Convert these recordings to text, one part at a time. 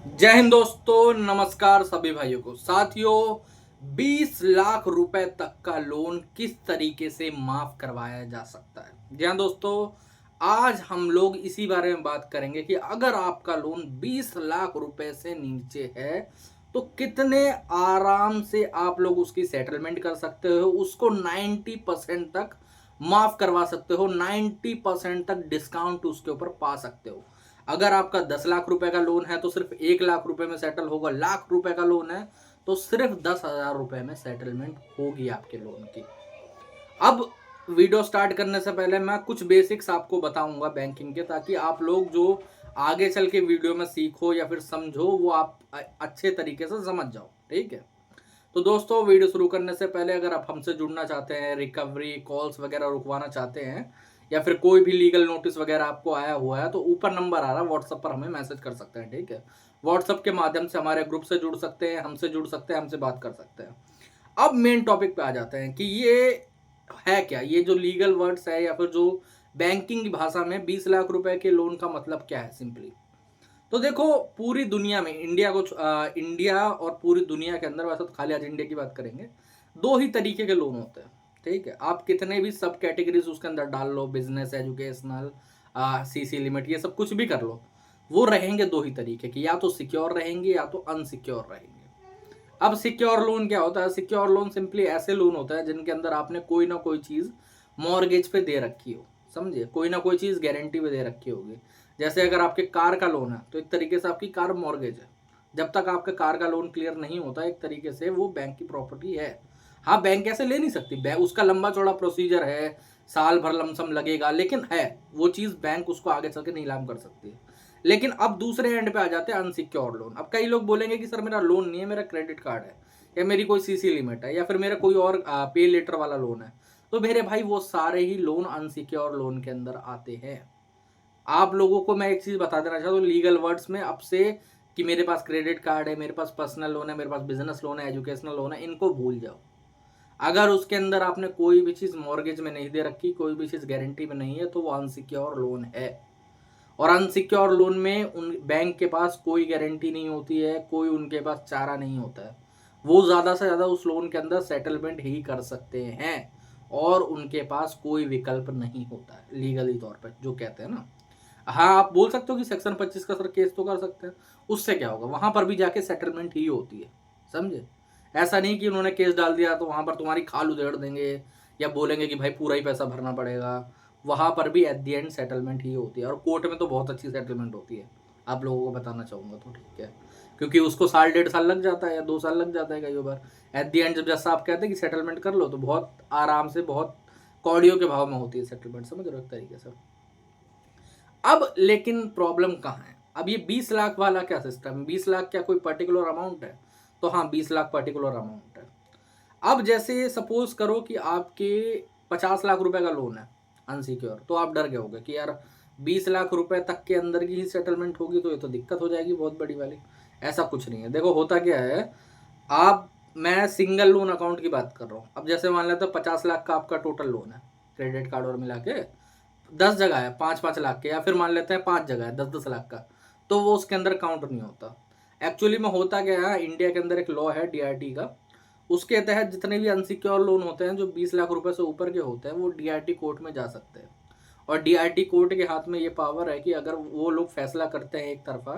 जय हिंद दोस्तों, नमस्कार सभी भाइयों को। साथियों, 20 लाख रुपए तक का लोन किस तरीके से माफ करवाया जा सकता है। जी हाँ दोस्तों, आज हम लोग इसी बारे में बात करेंगे कि अगर आपका लोन 20 लाख रुपए से नीचे है तो कितने आराम से आप लोग उसकी सेटलमेंट कर सकते हो, उसको 90% तक माफ करवा सकते हो, 90% तक डिस्काउंट उसके ऊपर पा सकते हो। अगर आपका 10 लाख रुपए का लोन है तो सिर्फ 1 लाख रुपए में सेटल होगा। लाख रुपए का लोन है तो सिर्फ 10,000 रुपए में सेटलमेंट होगी आपके लोन की। अब वीडियो स्टार्ट करने से पहले मैं कुछ बेसिक्स आपको बताऊंगा बैंकिंग के, ताकि आप लोग जो आगे चल के वीडियो में सीखो या फिर समझो वो आप अच्छे तरीके से समझ जाओ। ठीक है, तो दोस्तों वीडियो शुरू करने से पहले अगर आप हमसे जुड़ना चाहते हैं, रिकवरी कॉल्स वगैरह रुकवाना चाहते हैं, या फिर कोई भी लीगल नोटिस वगैरह आपको आया हुआ है, तो ऊपर नंबर आ रहा है, व्हाट्सएप पर हमें मैसेज कर सकते हैं। ठीक है, व्हाट्सएप के माध्यम से हमारे ग्रुप से जुड़ सकते हैं, हमसे जुड़ सकते हैं, हमसे बात कर सकते हैं। अब मेन टॉपिक पे आ जाते हैं कि ये है क्या, ये जो लीगल वर्ड्स है या फिर जो बैंकिंग की भाषा में 20 लाख रुपए के लोन का मतलब क्या है सिंपली। तो देखो, पूरी दुनिया में इंडिया और पूरी दुनिया के अंदर, वैसे तो खाली आज इंडिया की बात करेंगे, दो ही तरीके के लोन होते हैं। ठीक है, आप कितने भी सब कैटेगरीज उसके अंदर डाल लो, बिजनेस, एजुकेशनल, सीसी लिमिट, ये सब कुछ भी कर लो, वो रहेंगे दो ही तरीके के, या तो सिक्योर रहेंगे या तो अनसिक्योर रहेंगे। अब सिक्योर लोन क्या होता है? सिक्योर लोन सिंपली ऐसे लोन होता है जिनके अंदर आपने कोई ना कोई चीज मॉर्गेज पे दे रखी हो, समझिए, कोई ना कोई चीज गारंटी पे दे रखी होगी। जैसे अगर आपके कार का लोन है तो एक तरीके से आपकी कार मॉर्गेज है। जब तक आपका कार का लोन क्लियर नहीं होता, एक तरीके से वो बैंक की प्रॉपर्टी है। हाँ, बैंक ऐसे ले नहीं सकती, बैंक उसका लंबा चौड़ा प्रोसीजर है, साल भर लमसम लगेगा, लेकिन है वो चीज, बैंक उसको आगे चल के नीलाम कर सकती है। लेकिन अब दूसरे एंड पे आ जाते हैं अनसिक्योर्ड लोन। अब कई लोग बोलेंगे कि सर मेरा लोन नहीं है, मेरा क्रेडिट कार्ड है, या मेरी कोई सीसी लिमिट है, या फिर मेरा कोई और पे लेटर वाला लोन है। तो मेरे भाई वो सारे ही लोन अनसिक्योर लोन के अंदर आते हैं। आप लोगों को मैं एक चीज बता देना चाहता हूँ लीगल वर्ड्स में अब से, कि मेरे पास क्रेडिट कार्ड है, मेरे पास पर्सनल लोन है, मेरे पास बिजनेस लोन है, एजुकेशनल लोन है, इनको भूल जाओ। अगर उसके अंदर आपने कोई भी चीज मॉर्गेज में नहीं दे रखी, कोई भी चीज गारंटी में नहीं है, तो वो अनसिक्योर लोन है। और अनसिक्योर लोन में उन बैंक के पास कोई गारंटी नहीं होती है, कोई उनके पास चारा नहीं होता है। वो ज़्यादा से ज़्यादा उस लोन के अंदर सेटलमेंट ही कर सकते हैं, और उनके पास कोई विकल्प नहीं होता है लीगली तौर पर, जो कहते हैं ना। हाँ, आप बोल सकते हो कि सेक्शन 25 का सर केस तो कर सकते हैं, उससे क्या होगा, वहां पर भी जाके सेटलमेंट ही होती है, समझे। ऐसा नहीं कि उन्होंने केस डाल दिया तो वहां पर तुम्हारी खाल उधेड़ देंगे, या बोलेंगे कि भाई पूरा ही पैसा भरना पड़ेगा। वहां पर भी एट दी एंड सेटलमेंट ही होती है, और कोर्ट में तो बहुत अच्छी सेटलमेंट होती है। आप लोगों को बताना चाहूंगा तो ठीक है, क्योंकि उसको साल 1.5 साल लग जाता है या 2 साल लग जाता है कई बार। एट दी एंड जब जैसा आप कहते हैं कि सेटलमेंट कर लो, तो बहुत आराम से, बहुत कौड़ियों के भाव में होती है सेटलमेंट, समझ रहे हो एक तरीके से। अब लेकिन प्रॉब्लम कहाँ है? अब ये 20 लाख वाला क्या सिस्टम है? 20 लाख क्या कोई पर्टिकुलर अमाउंट है? तो हाँ, 20 लाख पर्टिकुलर अमाउंट है। अब जैसे सपोज करो कि आपके 50 लाख रुपए का लोन है अनसिक्योर, तो आप डर गए होगे कि यार 20 लाख रुपए तक के अंदर की ही सेटलमेंट होगी तो ये तो दिक्कत हो जाएगी बहुत बड़ी वाली। ऐसा कुछ नहीं है। देखो होता क्या है, आप, मैं सिंगल लोन अकाउंट की बात कर रहा हूँ। अब जैसे मान लेते हो 50 लाख का आपका टोटल लोन है, क्रेडिट कार्ड और मिला के 10 जगह है 5-5 लाख के, या फिर मान लेते हैं 5 जगह है 10-10 लाख का, तो वो उसके अंदर काउंट नहीं होता। एक्चुअली में होता क्या है, इंडिया के अंदर एक लॉ है डीआरटी का, उसके तहत जितने भी अनसिक्योर लोन होते हैं जो 20 लाख रुपए से ऊपर के होते हैं, वो डीआरटी कोर्ट में जा सकते हैं। और डीआरटी कोर्ट के हाथ में ये पावर है कि अगर वो लोग फैसला करते हैं एक तरफा,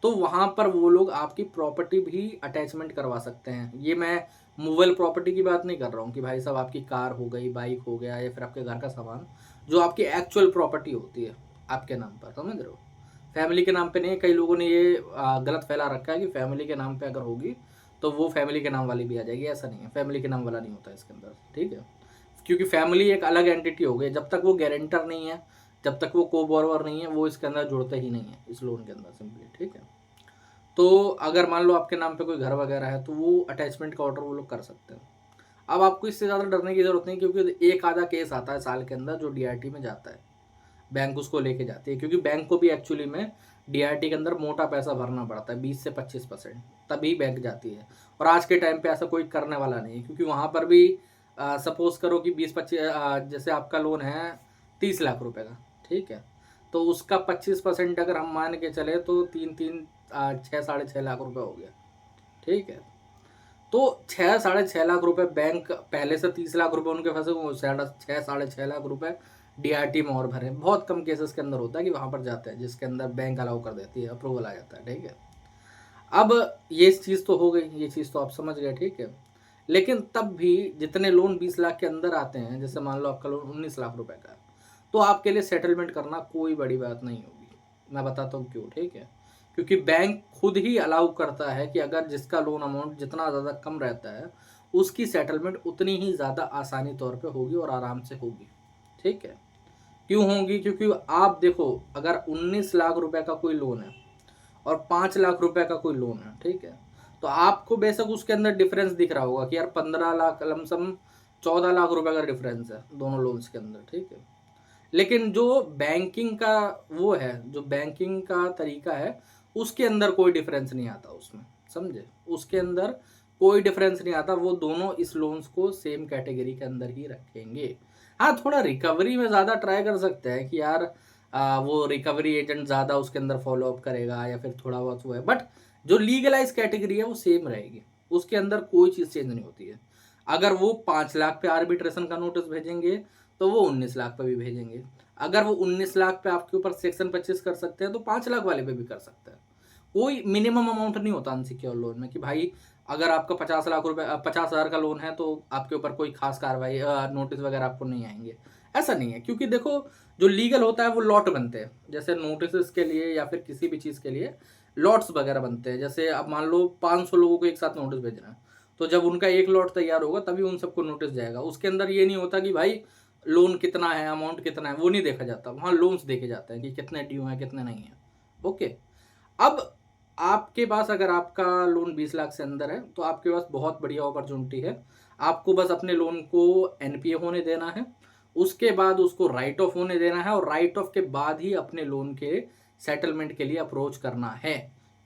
तो वहां पर वो लोग आपकी प्रॉपर्टी भी अटैचमेंट करवा सकते हैं। ये मैं मूवेबल प्रॉपर्टी की बात नहीं कर रहा हूँ कि भाई साहब आपकी कार हो गई, बाइक हो गया, या फिर आपके घर का सामान, जो आपकी एक्चुअल प्रॉपर्टी होती है आपके नाम पर, समझ रहे हो। फैमिली के नाम पे नहीं है। कई लोगों ने ये गलत फैला रखा है कि फैमिली के नाम पे अगर होगी तो वो फैमिली के नाम वाली भी आ जाएगी। ऐसा नहीं है, फैमिली के नाम वाला नहीं होता इसके अंदर, ठीक है। क्योंकि फैमिली एक अलग एंटिटी हो गई, जब तक वो गारंटर नहीं है, जब तक वो को बोरोवर नहीं है, वो इसके अंदर जुड़ते ही नहीं है इस लोन के अंदर सिंपली, ठीक है। तो अगर मान लो आपके नाम पे कोई घर वगैरह है, तो वो अटैचमेंट का ऑर्डर वो लोग कर सकते हैं। अब आपको इससे ज़्यादा डरने की जरूरत नहीं, क्योंकि एक आधा केस आता है साल के अंदर जो डीआरटी में जाता है, बैंक उसको लेके जाती है, क्योंकि बैंक को भी एक्चुअली में डीआरटी के अंदर मोटा पैसा भरना पड़ता है, 20 से 25%, तभी बैंक जाती है। और आज के टाइम पे ऐसा कोई करने वाला नहीं है, क्योंकि वहाँ पर भी सपोज करो कि 20-25, जैसे आपका लोन है 30 लाख रुपए का, ठीक है, तो उसका 25% अगर हम मान के चले तो तीन तीन 6 साढ़े 6 लाख रुपए हो गया, ठीक है। तो 6 साढ़े 6 लाख रुपए बैंक पहले से 30 लाख रुपए उनके फंसे हुए, 6 साढ़े 6 लाख रुपए डीआरटी में और भरे। बहुत कम केसेस के अंदर होता है कि वहाँ पर जाते हैं जिसके अंदर बैंक अलाउ कर देती है, अप्रूवल आ जाता है, ठीक है। अब ये चीज़ तो हो गई, ये चीज़ तो आप समझ गए, ठीक है। लेकिन तब भी जितने लोन 20 लाख के अंदर आते हैं, जैसे मान लो आपका लोन 19 लाख रुपए का है, तो आपके लिए सेटलमेंट करना कोई बड़ी बात नहीं होगी। मैं बताता हूँ क्यों, ठीक है। क्योंकि बैंक खुद ही अलाउ करता है कि अगर जिसका लोन अमाउंट जितना ज़्यादा कम रहता है उसकी सेटलमेंट उतनी ही ज़्यादा आसानी तौर पे होगी और आराम से होगी, ठीक है। क्यों होगी? क्योंकि आप देखो, अगर 19 लाख रुपए का कोई लोन है और 5 लाख रुपए का कोई लोन है, ठीक है, तो आपको बेशक उसके अंदर डिफरेंस दिख रहा होगा कि यार 15 लाख लमसम 14 लाख रुपए का डिफरेंस है दोनों लोन्स के अंदर, ठीक है। लेकिन जो बैंकिंग का वो है, जो बैंकिंग का तरीका है, उसके अंदर कोई डिफरेंस नहीं आता उसमें, समझे? उसके अंदर कोई डिफरेंस नहीं आता, वो दोनों इस लोन्स को सेम कैटेगरी के अंदर ही रखेंगे। हाँ, थोड़ा रिकवरी में ज़्यादा ट्राई कर सकते हैं कि यार वो रिकवरी एजेंट ज़्यादा उसके अंदर फॉलो अप करेगा या फिर थोड़ा बहुत वो है, बट जो लीगलाइज कैटेगरी है वो सेम रहेगी, उसके अंदर कोई चीज़ चेंज नहीं होती है। अगर वो 5 लाख पे आर्बिट्रेशन का नोटिस भेजेंगे तो वो 19 लाख पे भी भेजेंगे। अगर वो 19 लाख पे आपके ऊपर सेक्शन 25 कर सकते हैं तो 5 लाख वाले पे भी कर सकते हैं। कोई मिनिमम अमाउंट नहीं होता अनसिक्योर लोन में कि भाई अगर आपका 50 लाख रुपए 50,000 का लोन है तो आपके ऊपर कोई खास कार्रवाई नोटिस वगैरह आपको नहीं आएंगे। ऐसा नहीं है, क्योंकि देखो जो लीगल होता है वो लॉट बनते हैं, जैसे नोटिस के लिए या फिर किसी भी चीज़ के लिए लॉट्स वगैरह बनते हैं। जैसे अब मान लो 500 लोगों को एक साथ नोटिस भेजना है, तो जब उनका एक लॉट तैयार होगा तभी उन सबको नोटिस जाएगा। उसके अंदर ये नहीं होता कि भाई लोन कितना है, अमाउंट कितना है, वो नहीं देखा जाता। वहाँ लोन्स देखे जाते हैं कि कितने ड्यू हैं कितने नहीं हैं, ओके। अब आपके पास अगर आपका लोन 20 लाख से अंदर है तो आपके पास बहुत बढ़िया अपॉर्चुनिटी है। आपको बस अपने लोन को एनपीए होने देना है, उसके बाद उसको राइट ऑफ होने देना है और राइट ऑफ के बाद ही अपने लोन के सेटलमेंट के लिए अप्रोच करना है।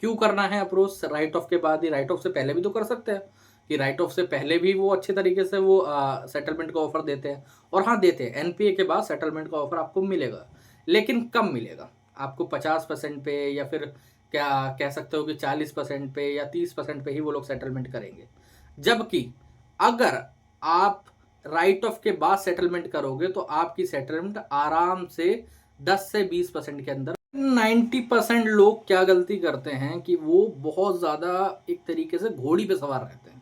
क्यों करना है अप्रोच? राइट ऑफ के बाद ही, राइट ऑफ से पहले भी तो कर सकते हैं कि राइट ऑफ से पहले भी वो अच्छे तरीके से वो सेटलमेंट का ऑफर देते हैं। और हाँ, देते हैं, एनपीए के बाद सेटलमेंट का ऑफर आपको मिलेगा, लेकिन कम मिलेगा आपको। 50% पे या फिर क्या कह सकते हो कि 40% पे या 30% पे ही वो लोग सेटलमेंट करेंगे। जबकि अगर आप राइट ऑफ के बाद सेटलमेंट करोगे तो आपकी सेटलमेंट आराम से 10 से 20% के अंदर। 90% लोग क्या गलती करते हैं कि वो बहुत ज़्यादा एक तरीके से घोड़ी पे सवार रहते हैं।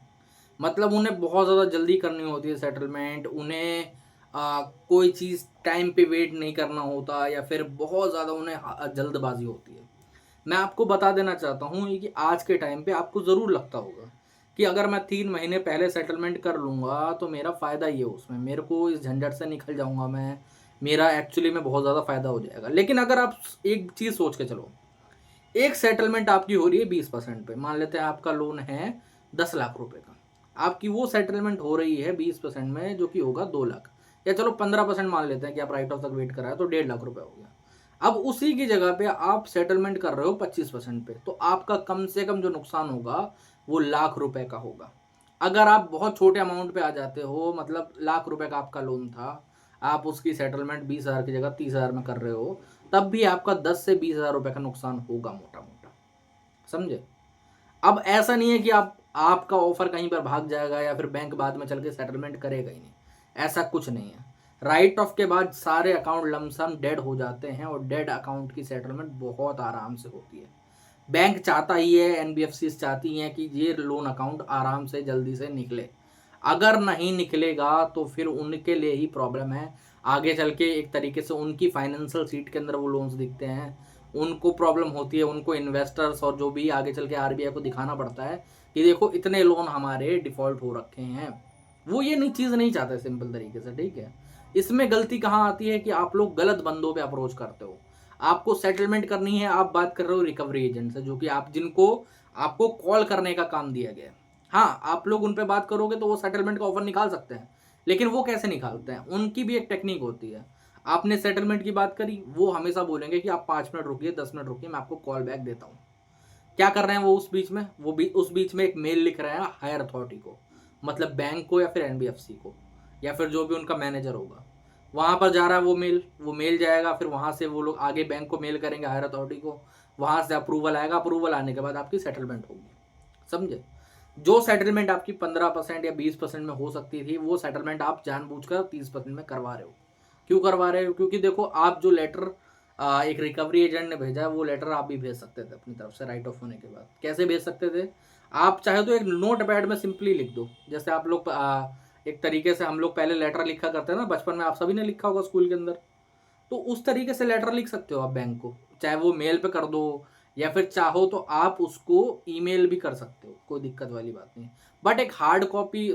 मतलब उन्हें बहुत ज़्यादा जल्दी करनी होती है सेटलमेंट, उन्हें कोई चीज़ टाइम पे वेट नहीं करना होता या फिर बहुत ज़्यादा उन्हें जल्दबाजी होती है। मैं आपको बता देना चाहता हूँ कि आज के टाइम पे आपको ज़रूर लगता होगा कि अगर मैं 3 महीने पहले सेटलमेंट कर लूँगा तो मेरा फ़ायदा ये उसमें, मेरे को इस झंझट से निकल जाऊँगा मैं, मेरा एक्चुअली में बहुत ज़्यादा फ़ायदा हो जाएगा। लेकिन अगर आप एक चीज़ सोच के चलो, एक सेटलमेंट आपकी हो रही है 20% पे, मान लेते हैं आपका लोन है 10 लाख रुपए का, आपकी वो सेटलमेंट हो रही है 20% में जो कि होगा 2 लाख, या चलो 15% मान लेते हैं कि आप राइट ऑफ तक वेट कराए तो 1.5 लाख रुपए हो गया। अब उसी की जगह पे आप सेटलमेंट कर रहे हो 25% पे, तो आपका कम से कम जो नुकसान होगा वो लाख रुपए का होगा। अगर आप बहुत छोटे अमाउंट पे आ जाते हो, मतलब लाख रुपए का आपका लोन था, आप उसकी सेटलमेंट 20,000 की जगह 30,000 में कर रहे हो, तब भी आपका 10 से 20,000 रुपए का नुकसान होगा मोटा मोटा, समझे? अब ऐसा नहीं है कि आपका ऑफर कहीं पर भाग जाएगा या फिर बैंक बाद में चल के सेटलमेंट करेगा ही नहीं, ऐसा कुछ नहीं है। राइट ऑफ के बाद सारे अकाउंट लमसम डेड हो जाते हैं और डेड अकाउंट की सेटलमेंट बहुत आराम से होती है। बैंक चाहता ही है, एनबीएफसी चाहती हैं कि ये लोन अकाउंट आराम से जल्दी से निकले। अगर नहीं निकलेगा तो फिर उनके लिए ही प्रॉब्लम है। आगे चल के एक तरीके से उनकी फाइनेंशियल सीट के अंदर वो लोन्स दिखते हैं, उनको प्रॉब्लम होती है, उनको इन्वेस्टर्स और जो भी आगे चल के आरबीआई को दिखाना पड़ता है कि देखो इतने लोन हमारे डिफ़ॉल्ट हो रखे हैं। वो ये नहीं चीज़ नहीं चाहते सिंपल तरीके से, ठीक है। इसमें गलती कहाँ आती है कि आप लोग गलत बंदों पे अप्रोच करते हो। आपको सेटलमेंट करनी है, आप बात कर रहे हो रिकवरी एजेंट से, जो कि आप जिनको आपको कॉल करने का काम दिया गया है। हाँ, आप लोग उन पे बात करोगे तो वो सेटलमेंट का ऑफर निकाल सकते हैं, लेकिन वो कैसे निकालते हैं, उनकी भी एक टेक्निक होती है। आपने सेटलमेंट की बात करी, वो हमेशा बोलेंगे कि आप 5 मिनट रुकिए, 10 मिनट रुकिए, मैं आपको कॉल बैक देता हूँ। क्या कर रहे हैं वो उस बीच में? उस बीच में एक मेल लिख रहे हैं हायर अथॉरिटी को, मतलब बैंक को या फिर एनबीएफसी को या फिर जो भी उनका मैनेजर होगा, वहाँ पर जा रहा है वो मेल जाएगा, फिर वहाँ से वो लोग आगे बैंक को मेल करेंगे, हायर अथॉरिटी को, वहाँ से अप्रूवल आएगा, अप्रूवल आने के बाद आपकी सेटलमेंट होगी, समझे। जो सेटलमेंट आपकी 15% या 20% में हो सकती थी, वो सेटलमेंट आप जानबूझकर 30% में करवा रहे हो। क्यों करवा रहे हो? क्योंकि देखो, आप जो लेटर एक रिकवरी एजेंट ने भेजा है, वो लेटर आप भी भेज सकते थे अपनी तरफ से राइट ऑफ होने के बाद। कैसे भेज सकते थे? आप चाहे तो एक नोट पैड में सिंपली लिख दो, जैसे आप लोग एक तरीके से हम लोग पहले लेटर लिखा करते हैं ना बचपन में, आप सभी ने लिखा होगा स्कूल के अंदर। तो उस तरीके से लेटर लिख सकते हो आप बैंक को, चाहे वो मेल पे कर दो या फिर चाहो तो आप उसको ईमेल भी कर सकते हो, कोई दिक्कत वाली बात नहीं। बट एक हार्ड कॉपी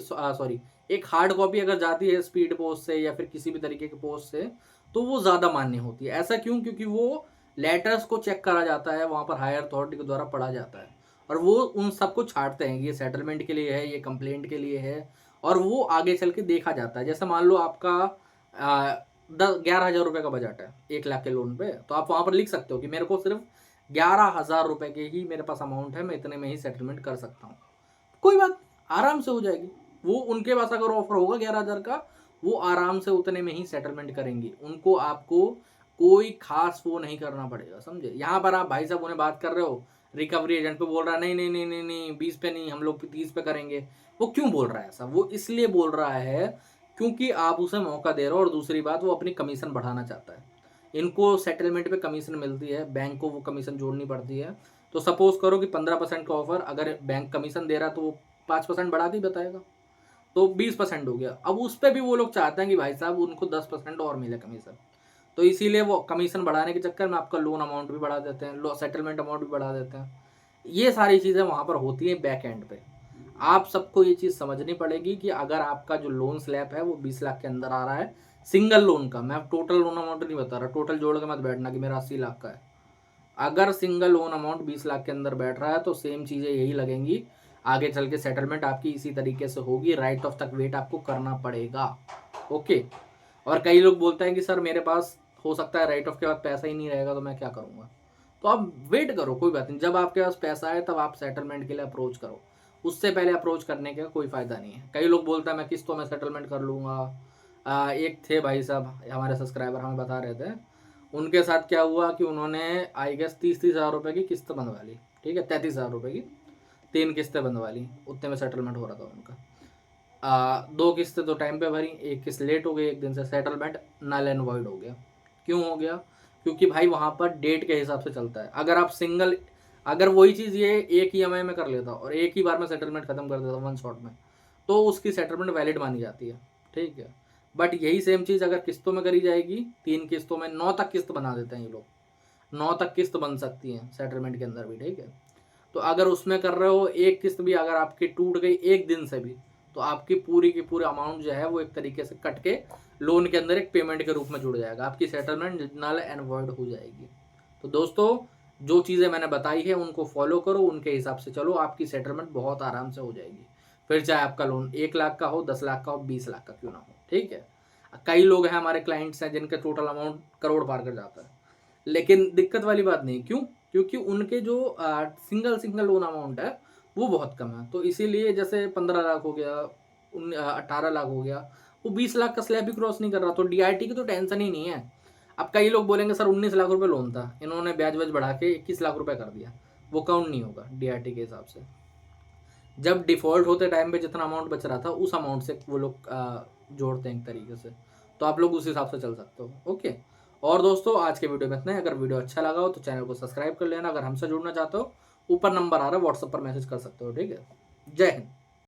एक हार्ड कॉपी अगर जाती है स्पीड पोस्ट से या फिर किसी भी तरीके के पोस्ट से, तो वो ज़्यादा मान्य होती है। ऐसा क्यों? क्योंकि वो लेटर्स को चेक करा जाता है, वहाँ पर हायर अथॉरिटी के द्वारा पढ़ा जाता है और वो उन सबको छांटते हैं, ये सेटलमेंट के लिए है, ये कंप्लेंट के लिए है, और वो आगे चल के देखा जाता है। जैसे मान लो आपका 11,000 रुपये का बजट है 1 लाख के लोन पे, तो आप वहाँ पर लिख सकते हो कि मेरे को सिर्फ 11,000 रुपये के ही मेरे पास अमाउंट है, मैं इतने में ही सेटलमेंट कर सकता हूँ। कोई बात, आराम से हो जाएगी। वो उनके पास अगर ऑफर होगा 11,000 का, वो आराम से उतने में ही सेटलमेंट करेंगी। उनको आपको कोई खास वो नहीं करना पड़ेगा, समझे। यहाँ पर आप भाई साहब उन्हें बात कर रहे हो, रिकवरी एजेंट पे बोल रहा है नहीं नहीं नहीं नहीं नहीं 20 पे नहीं, हम लोग 30 पे करेंगे। वो क्यों बोल रहा है ऐसा? वो इसलिए बोल रहा है क्योंकि आप उसे मौका दे रहे हो, और दूसरी बात, वो अपनी कमीशन बढ़ाना चाहता है। इनको सेटलमेंट पे कमीशन मिलती है, बैंक को वो कमीशन जोड़नी पड़ती है। तो सपोज करो कि 15% का ऑफर अगर बैंक कमीशन दे रहा है, तो वो 5% बढ़ा के बताएगा, तो 20% हो गया। अब उस पर भी वो लोग चाहते हैं कि भाई साहब उनको 10% और मिले कमीशन, तो इसीलिए वो कमीशन बढ़ाने के चक्कर में आपका लोन अमाउंट भी बढ़ा देते हैं, सेटलमेंट अमाउंट भी बढ़ा देते हैं। ये सारी चीज़ें वहाँ पर होती हैं बैक एंड पे। आप सबको ये चीज़ समझनी पड़ेगी कि अगर आपका जो लोन स्लैब है वो 20 लाख के अंदर आ रहा है, सिंगल लोन का, मैं टोटल लोन अमाउंट नहीं बता रहा, टोटल जोड़ के मत बैठना कि मेरा 80 लाख का है। अगर सिंगल लोन अमाउंट 20 लाख के अंदर बैठ रहा है, तो सेम चीज़ें यही लगेंगी। आगे चल के सेटलमेंट आपकी इसी तरीके से होगी, राइट ऑफ तक वेट आपको करना पड़ेगा। ओके। और कई लोग बोलते हैं कि सर मेरे पास हो सकता है राइट ऑफ के बाद पैसा ही नहीं रहेगा, तो मैं क्या करूँगा? तो आप वेट करो, कोई बात नहीं। जब आपके पास पैसा है तब आप सेटलमेंट के लिए अप्रोच करो, उससे पहले अप्रोच करने का कोई फ़ायदा नहीं है। कई लोग बोलते हैं मैं किस्तों में सेटलमेंट कर लूँगा। एक थे भाई साहब हमारे सब्सक्राइबर, हमें बता रहे थे, उनके साथ क्या हुआ कि उन्होंने आई गेस 30,000 रुपये की किस्त बनवा ली, ठीक है, 33,000 रुपये की 3 किस्तें बनवा ली, उतने में सेटलमेंट हो रहा था उनका। 2 किस्तें तो टाइम पे भरी, 1 किस्त लेट हो गई 1 दिन से, सेटलमेंट नल एंड वॉइड हो गया। क्यों हो गया? क्योंकि भाई वहाँ पर डेट के हिसाब से चलता है। अगर वही चीज़ ये एक EMI में कर लेता और एक ही बार में सेटलमेंट खत्म कर देता वन शॉट में, तो उसकी सेटलमेंट वैलिड मानी जाती है, ठीक है। बट यही सेम चीज़ अगर किस्तों में करी जाएगी, 3 किस्तों में, 9 तक किस्त बना देते हैं ये लोग, 9 तक किस्त बन सकती है सेटलमेंट के अंदर भी, ठीक है। तो अगर उसमें कर रहे हो, एक किस्त भी अगर आपकी टूट गई एक दिन से भी, तो आपकी पूरी की पूरी अमाउंट जो है वो एक तरीके से कट के लोन के अंदर एक पेमेंट के रूप में जुड़ जाएगा, आपकी सेटलमेंट नल एंड वॉइड हो जाएगी। तो दोस्तों, जो चीज़ें मैंने बताई है उनको फॉलो करो, उनके हिसाब से चलो, आपकी सेटलमेंट बहुत आराम से हो जाएगी। फिर चाहे आपका लोन 1 लाख का हो, 10 लाख का हो, 20 लाख का क्यों ना हो, ठीक है। कई लोग हैं हमारे क्लाइंट्स हैं जिनका टोटल अमाउंट करोड़ पार कर जाता है, लेकिन दिक्कत वाली बात नहीं। क्यों? क्योंकि उनके जो सिंगल लोन अमाउंट है वो बहुत कम है। तो इसीलिए जैसे 15 लाख हो गया, 18 लाख हो गया, वो 20 लाख का स्लैब भी क्रॉस नहीं कर रहा, तो DRT की तो टेंशन ही नहीं है। अब कई लोग बोलेंगे सर 19 लाख रुपए लोन था, इन्होंने ब्याज व्याज बढ़ा के 21 लाख रुपए कर दिया, वो काउंट नहीं होगा DRT के हिसाब से। जब डिफ़ॉल्ट होते टाइम पे जितना अमाउंट बच रहा था, उस अमाउंट से वो लोग जोड़ते हैं एक तरीके से, तो आप लोग उस हिसाब से चल सकते हो। ओके। और दोस्तों, आज के वीडियो में इतना ही। अगर वीडियो अच्छा लगा हो तो चैनल को सब्सक्राइब कर लेना। अगर हमसे जुड़ना चाहते हो, ऊपर नंबर आ रहा है, व्हाट्सएप पर मैसेज कर सकते हो, ठीक है। जय हिंद।